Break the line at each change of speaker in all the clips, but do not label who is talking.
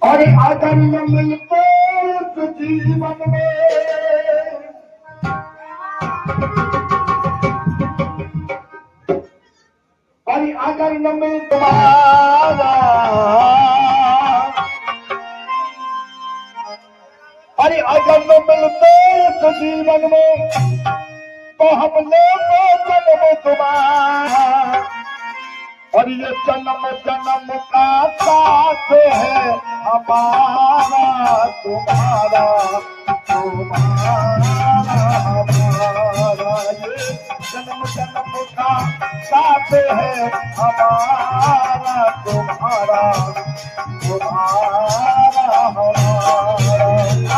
और अगर न मिलते इस जीवन में और अगर न मिल तुम्हारा अरे अगर न मिलते इस जीवन में तो हम लेते जन्म तुम्हारा और ये जन्म जन्म का साथ है हमारा तुम्हारा तुम्हारा हमारा ये जन्म जन्म का साथ है हमारा तुम्हारा तुम्हारा हमारा।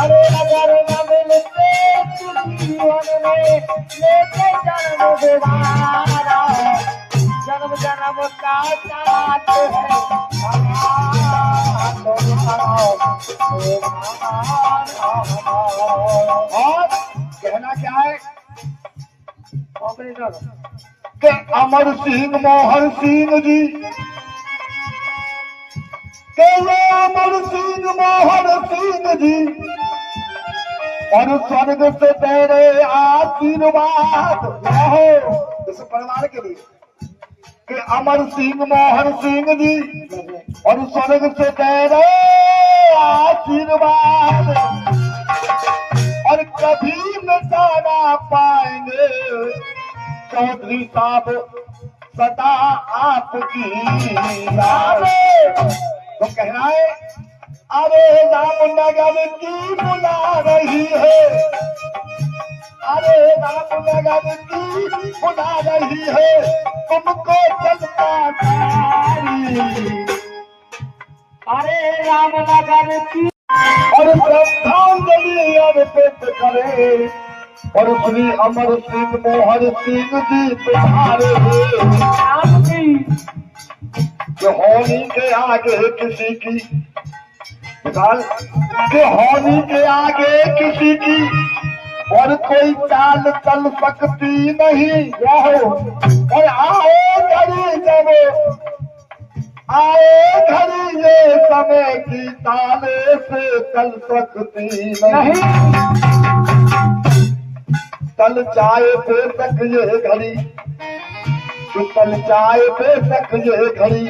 अरे अगर न मिलते जीवन में लेते जन्म दोबारा जन्म जन्म का साथ है हमारा और कहना क्या है कि अमर सिंह मोहन सिंह जी के ये अमर सिंह मोहन सिंह जी और स्वर्ग से तेरे आशीर्वाद रहो इस परिवार के लिए कि अमर सिंह मोहन सिंह जी और स्वर्ग से तेरे आशीर्वाद और कभी मिटा ना पाएंगे चौधरी साहब सदा आपकी याद। तो कहना है अरे रामनगर की बुला रही है अरे रामनगर की बुला रही है तुमको जनता सारी अरे रामनगर की और श्रद्धांजलि अर्पित करे और श्री अमर सिंह मोहन सिंह जी तुम्हारे जो होनी के आगे किसी की के होनी के आगे किसी की और कोई चाल चल सकती नहीं रहो और आए घड़ी ये समय की ताले से चल सकती नहीं चल जाए बेशक ये घड़ी चल जाए बेशक ये घड़ी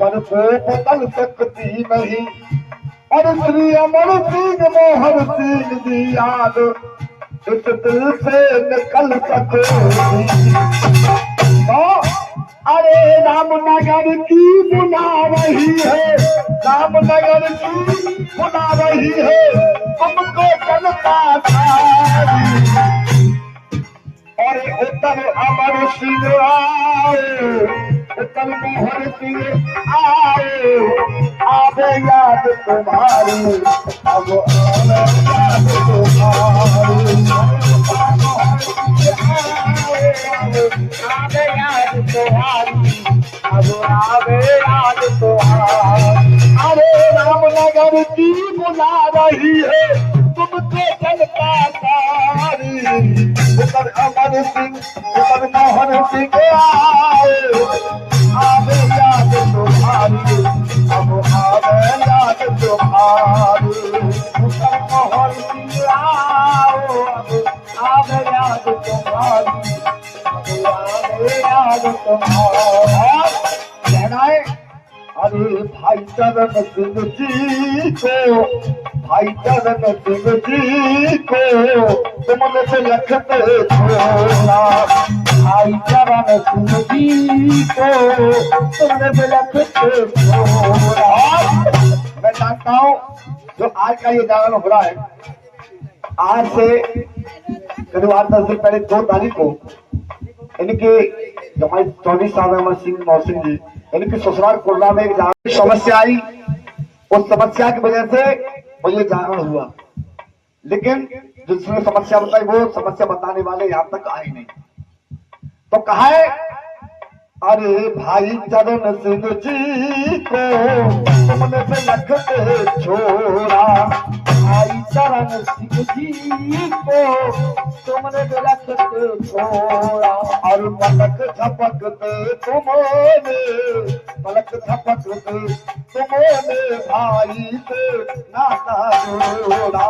पर वो बदल सकती नहीं और श्री अमर सिंह मोहन सिंह जी याद इस दिल से निकल सके तो अरे रामनगर की बुला रही है रामनगर की बुला रही है तुमको जनता सारी और उत्तर अमर सिंह आए उत्तर मोहन सिंह आए आवे याद तुम्हारी अब याद तुम्हारी आवे याद तुम्हारी अब आवे याद तुम्हारी अरे रामनगर की बुला रही है तुमको जनता सारी उत्तर अमर सिंह उत्तर मोहन सिंह आए आवे याद तुम्हारी अब आवे याद तुम्हारी उत्तर मोहन सिंह आओ अब आवे याद तुम्हारी अब आवे याद तुम्हारी। कहना है अरे भाई चरण सिंह जी को भाई चरण सिंह जी को तुमने से लखते छोड़ा भाई चरण सिंह जी को तुमने से लखते छोड़ा। मैं जानता हूँ जो आज का ये जागरण हो रहा है आज से करीब 8-10 दिन पहले 2 तारीख को इनके जो हमारे 24 साल अमर सिंह मोहन सिंह जी इनकी ससुराल कोरला में एक समस्या आई उस समस्या की वजह से मुझे जागरण हुआ लेकिन जिसने समस्या बताई वो समस्या बताने वाले यहाँ तक आए नहीं। तो कहा है अरे भाई चरण सिंह जी को तुमने से लखते छोड़ा भाई चरण सिंह जी को तुमने से लखते छोड़ा और पलक झपकते तुमने, पलक झपकते तुमने भाई से नाता जोड़ा,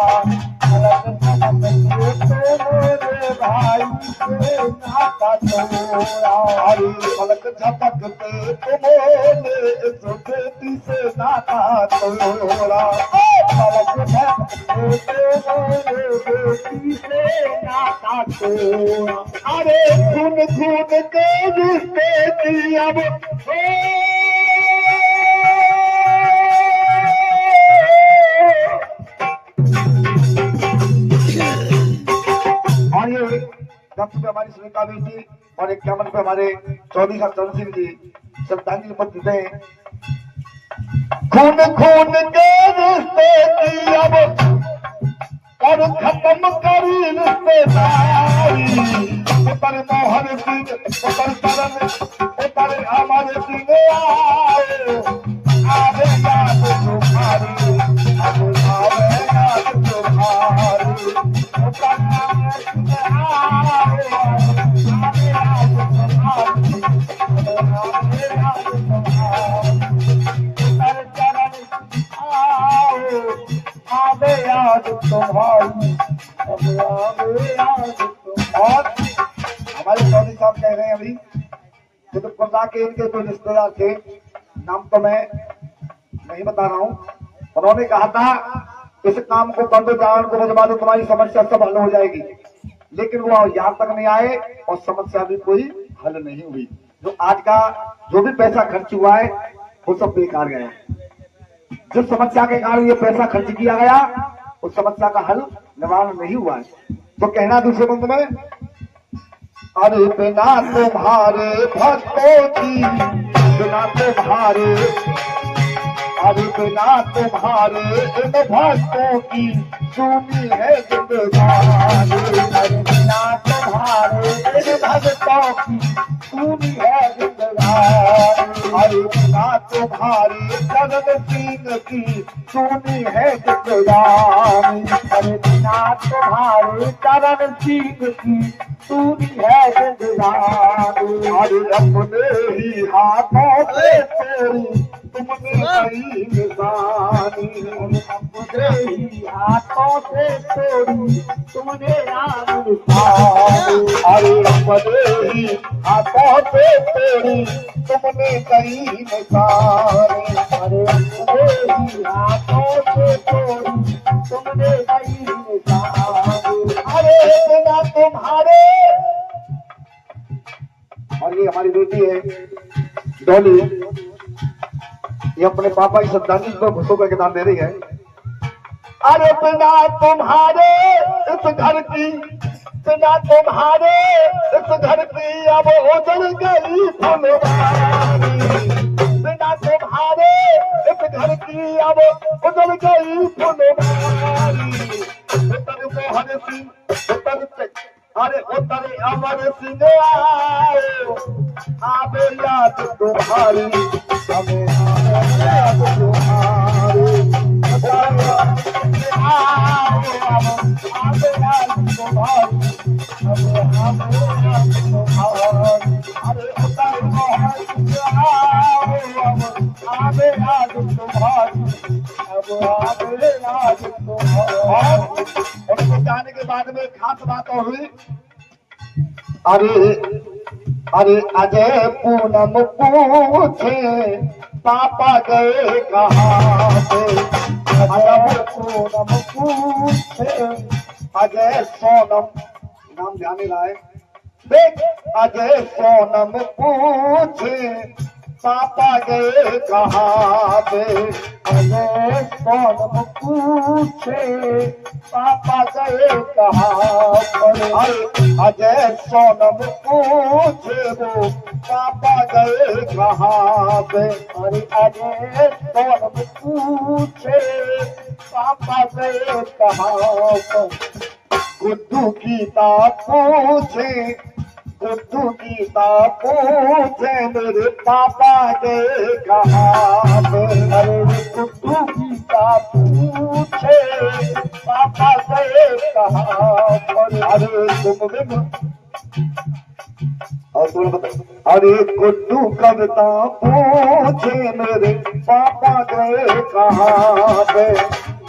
पलक झपकते तुमने भाई से नाता जोड़ा, पलक झपकते तुमने इस बेटी से नाता तोड़ा, पलक झपकते तुमने बेटी से नाता तोड़ा। अरे खून खून के रिश्ते की अब और ये 10 पे हमारी सुनीता बेटी और 51 पे हमारे चौधरी साहब चरण सिंह जी श्रद्धांजलि पत्र देते हैं। खून खून के रिश्ते की अब और खत्म करी रिश्तेदारी, उतर मोहन सिंह उतर चरण उतर अमर सिंह आए, आवे याद तुम्हारी, अब आवे याद तुम्हारी, उतर अमर सिंह आए, आवे याद तुम्हारी, आवे याद तुम्हारी, उतर चरण आए, आवे याद तुम्हारी, अब आवे याद तुम्हारी। और हमारे चौधरी साहब कह रहे हैं अभी कुतुबकुर्दा के इनके कोई रिश्तेदार थे, नाम तो मैं नहीं बता रहा हूँ, उन्होंने कहा था इस काम को कर दो, जान को बजवा दो, तुम्हारी समस्या सब हल हो जाएगी, लेकिन वो यहाँ तक नहीं आए और समस्या भी कोई हल नहीं हुई। जो आज का जो भी पैसा खर्च हुआ है वो सब बेकार गया। जिस समस्या के कारण ये पैसा खर्च किया गया उस समस्या का हल निवारण नहीं हुआ है। तो कहना दूसरे बंद में, अरे बिना तुम्हारे भक्तों की, बिना तुम्हारे, अरे बिना तुम्हारे इन भक्तों की सुनी है जिंदगानी, अरे बिना तुम्हारे इन भक्तों की सुनी है जिंदगानी, अरे बिना तुम्हारे चरण सिंह की सुनी है जिंदगानी, अरे बिना तुम्हारे चरण सिंह की सुनी है जिंदगानी, अरे अपने ही हाथों से तेरी तुमने कई निशानी, अपने ही हाथों से तोड़ी तुमने राम निशानी, अरे अपने ही हाथों से तोड़ी तुमने कई निशानी, अरे अपने ही हाथों से तोड़ी तुमने कई निशानी, अरे बिना तुम्हारे। और ये हमारी बेटी है डॉली, ये अपने पापा की श्रद्धांजलि पर खुशों का दान दे रही है। अरे बिना तुम्हारे इस घर की, बिना तुम्हारे इस घर की अब उजड़ गई फुलवारी, बिना तुम्हारे इस घर की अब उजड़ गई फुलवारी, उतर मोहन सिंह उतर, अरे उतर अमर सिंह आओ, आवे याद तुम्हारी, हमें याद तुम्हारी, आवे याद तुम्हारी, हमें याद तुम्हारी, अरे उतर मोहन सिंह आओ, आवे याद तुम्हारी, अब आवे याद तुम्हारी। उनको जाने के बाद में खास बात हुई, अरे अरे अजय पूनम पूछे पापा गए कहाँ पे, अजय पूनम पूछे, अजय सोनम नाम ध्यान नहीं रहा है, देख अजय सोनम पूछे पापा गए कहाँ पे, अजय सोनम पूछे पापा गए कहाँ पर, अजय सोनम पूछे वो पापा गए कहाँ पे, अरे अजय सोनम पूछे पापा गए कहाँ पर, गुड्डू गीता पूछे, गुड्डू गीता पूछे मेरे पापा गए कहाँ पे, अरे गुड्डू गीता पूछे पापा गए कहाँ पर, अरे तुम बिन और तुम बता। अरे गुड्डू कविता पूछे मेरे पापा गए कहाँ पे,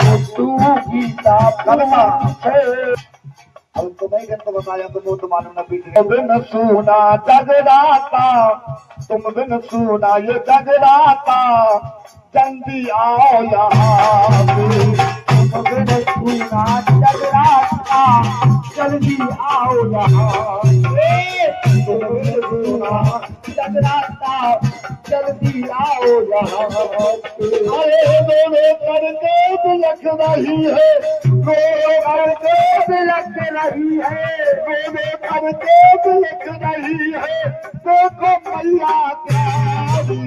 गुड्डू गीता कविता अब तो नहीं गन तो बताया तुम वो तो मालूम ना पीछे बिन सुना जगराता, तुम बिन सुना ये जगराता, जल्दी आओ यहाँ तुम बिन सुना जगराता, जल्दी आओ यहाँ तुम बिन सुना जगराता, जल्दी आओ यहाँ। अरे मेरे करके बिलख रही है, मेरे करके बिलख रही है, मेरे करके बिलख रही है, देखो मैया प्यारी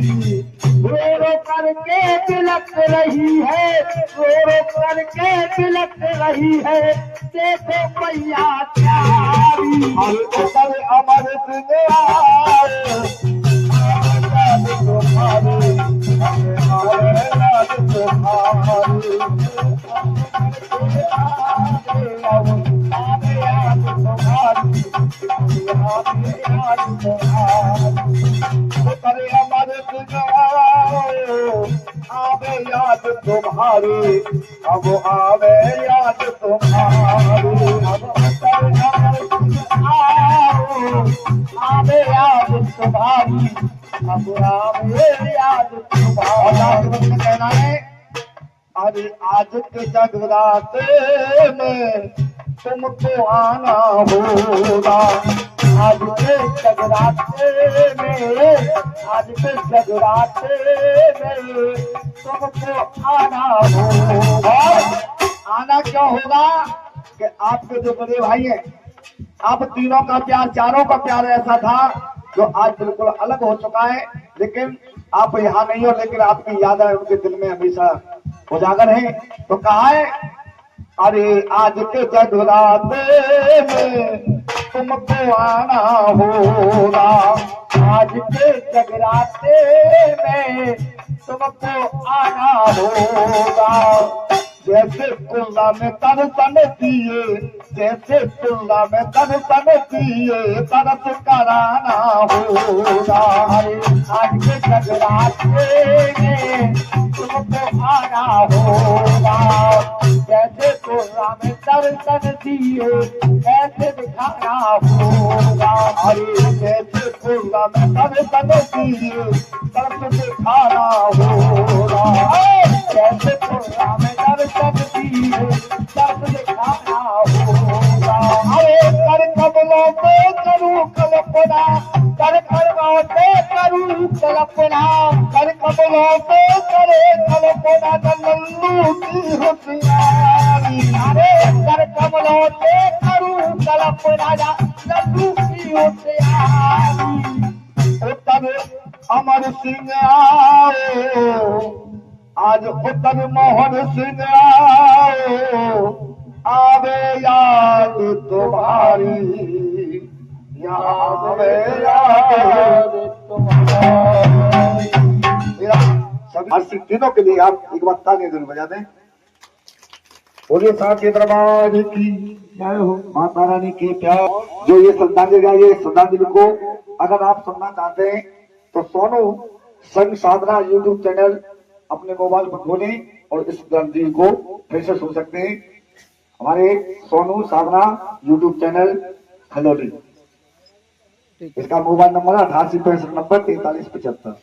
रो करके बिलख रही है, रो करके बिलख रही है, देखो मैया प्यारी। अमर अमर सिंह आवे याद तुम्हारी, अब आवे याद तुम्हारी, आवे याद तुम्हारी, अब आवे याद तुम्हारी। कहना है अरे आज के जगराते में तुमको आना होगा, आज के जगराते में, आज के जगराते में तुमको आना होगा। आना क्यों होगा कि आपके जो बड़े भाई हैं, आप तीनों का प्यार, चारों का प्यार ऐसा था जो आज बिल्कुल अलग हो चुका है, लेकिन आप यहाँ नहीं हो, लेकिन आपकी यादें उनके दिल में हमेशा उजागर है। तो कहा है अरे आज के जगराते में तुमको आना होगा, आज के जगराते में तुमको आना होगा। जैसे कुल्ला में दर्शन दिए, जैसे कुल्ला में दर्शन दिए, तरस कराना होगा। आज के जगराते में तुमको आना होगा, जैसे कुल्ला में दर्शन दिए, कैसे दिखाना होगा। अरे जैसे कुल्ला में दर्शन दिए, तरस दिखाना होगा, जैसे कुल्ला में दर्शन दिए, तरस दिखाना होगा। अरे कर कमलों पे करूं कल्पना, कर करवाओ पे करूं कल्पना, कर कमलों पे करे कल्पना, लल्लू की होशियारी। अरे कर कमलों पे करूं कल्पना, लल्लू की होशियारी। तब अमर सिंह आओ, आज उत्तर मोहन सिंह आओ, आवे याद तुम्हारी, आवे याद तुम्हारी। सभी तीनों के लिए आप एक बार ताली जरूर बजा दें। बोलिए साचे दरबार की जय हो, माता रानी की प्यार। जो ये श्रद्धांजलि गाइए, श्रद्धांजलि को अगर आप सुनना चाहते हैं तो सोनू संग साधना यूट्यूब चैनल अपने मोबाइल पर खोलें और इस श्रद्धांजलि को फिर से सुन सकते हैं। हमारे सोनू साधना यूट्यूब चैनल खलोली, इसका मोबाइल नंबर है 8865 4375।